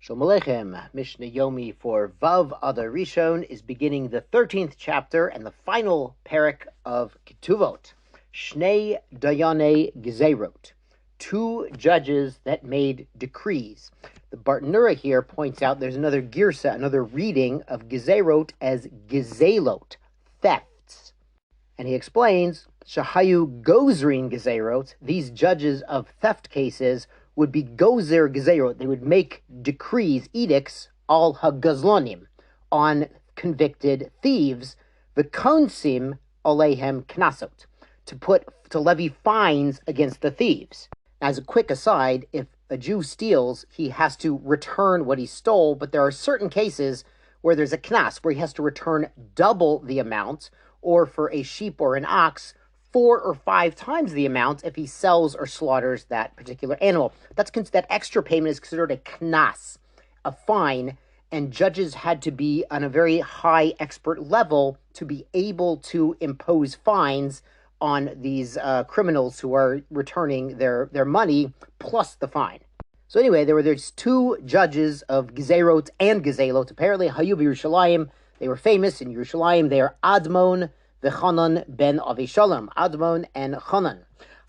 Shalom Aleichem. Mishnah Yomi for Vav Adar Rishon is beginning the 13th chapter and the final parak of Ketubot. Shnei Dayane Gezerot. Two judges that made decrees. The Bartanura here points out there's another girsa, another reading of Gezerot as Gezelot, thefts. And he explains, Shahayu Gozrin Gezerot, these judges of theft cases would be gozer gezerot. They would make decrees, edicts, al hagazlonim, on convicted thieves, v'konsim alehem knasot, to levy fines against the thieves. As a quick aside, if a Jew steals, he has to return what he stole, but there are certain cases where there's a knas, where he has to return double the amount, or for a sheep or an ox, 4 or 5 times the amount if he sells or slaughters that particular animal. That extra payment is considered a knas, a fine, and judges had to be on a very high expert level to be able to impose fines on these criminals who are returning their money plus the fine. So anyway, there's two judges of Gezerot and Gezelot. Apparently, Hayu Yerushalayim, they were famous in Yerushalayim. They are Admon V'Chanan ben Avishalom, Admon and Chanan.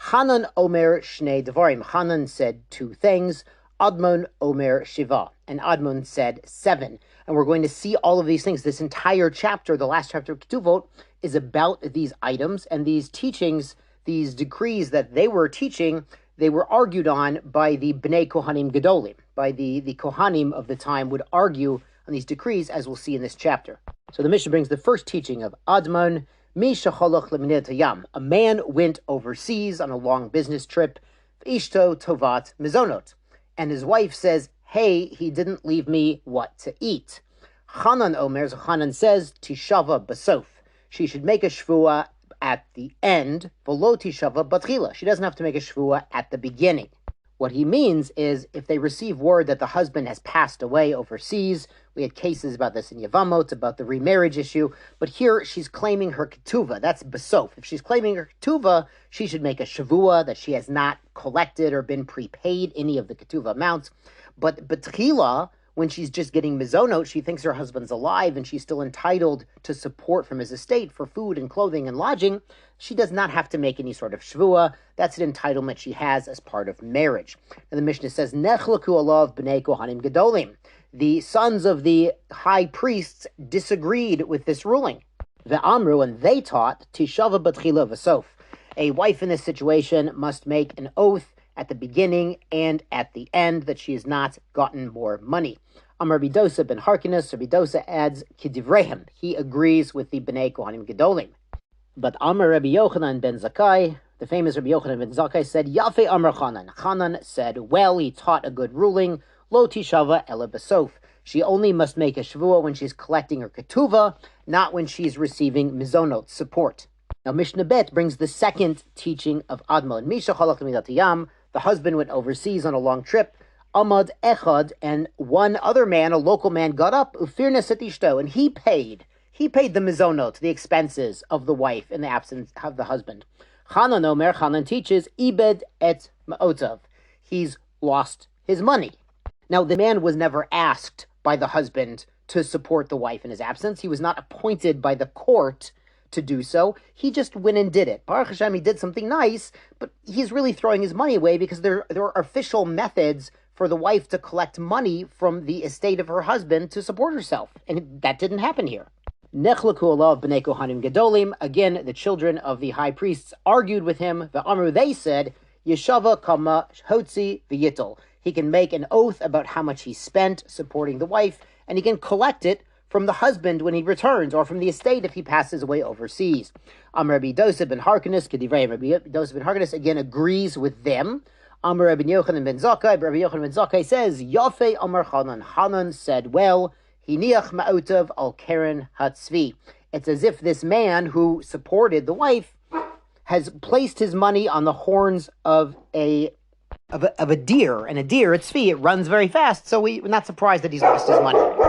Chanan Omer Shnei Devarim. Chanan said 2 things. Admon Omer Shiva. And Admon said 7. And we're going to see all of these things. This entire chapter, the last chapter of Ketubot, is about these items and these teachings, these decrees that they were teaching. They were argued on by the Bnei Kohanim Gedolim. By the Kohanim of the time would argue on these decrees, as we'll see in this chapter. So the Mishnah brings the first teaching of Admon. A man went overseas on a long business trip, Ishto tovat mizonot, and his wife says, hey, he didn't leave me what to eat. Chanan Omer, Chanan says, Tishava basof, she should make a shvua at the end, v'lo tishava batchila, she doesn't have to make a shvua at the beginning. What he means is, if they receive word that the husband has passed away overseas, we had cases about this in Yavamot, about the remarriage issue, but here she's claiming her ketuva, that's basof. If she's claiming her ketuva, she should make a shavua that she has not collected or been prepaid any of the ketuva amounts. But betchila, when she's just getting mizonot, she thinks her husband's alive and she's still entitled to support from his estate for food and clothing and lodging, she does not have to make any sort of shvua. That's an entitlement she has as part of marriage. And the Mishnah says, Nechlaku alav b'nei kohanim gedolim. The sons of the high priests disagreed with this ruling. Ve'amru, and they taught, tishava batchila v'sof. A wife in this situation must make an oath at the beginning and at the end that she has not gotten more money. Amar Rabbi Dosa ben Harkinas, Rabbi Dosa adds, Kidivrehem. He agrees with the Bnei Kohanim Gedolim. But Amar Rabbi Yochanan ben Zakkai, the famous Rabbi Yochanan ben Zakkai said, Yafe Amar Chanan. Chanan said, well, he taught a good ruling, Lo tishava ela basof. She only must make a shvua when she's collecting her ketuva, not when she's receiving mizonot, support. Now Mishnah Bet brings the second teaching of Admon. Misha chalach l'midatiyam. The husband went overseas on a long trip. Amad echad, and one other man, a local man, got up, ufirna setishto, and he paid the mizonot, the expenses of the wife in the absence of the husband. Chanan Omer, Chanan teaches, ibed et ma'otav. He's lost his money. Now, the man was never asked by the husband to support the wife in his absence. He was not appointed by the court to do so. He just went and did it. Baruch Hashem, he did something nice, but he's really throwing his money away because there are official methods for the wife to collect money from the estate of her husband to support herself. And that didn't happen here. Nechlaku alav b'nei kohanim gedolim. Again, the children of the high priests argued with him. The Amru, they said, Yeshava kama hotzi v'yitol. He can make an oath about how much he spent supporting the wife, and he can collect it from the husband when he returns, or from the estate if he passes away overseas. Amar Rabbi Dosa ben Harkinas, Kedivrei Rabbi Dosa ben Harkinas again agrees with them. Amar Rabbi Yochanan ben Zakkai, Rabbi Yochanan ben Zakkai says, Yafe Amar Chanan. Chanan said, well, Hiniach ma'otav al keren hatzvi. It's as if this man who supported the wife has placed his money on the horns of a deer, and a deer, it's tzvi, it runs very fast, so we're not surprised that he's lost his money.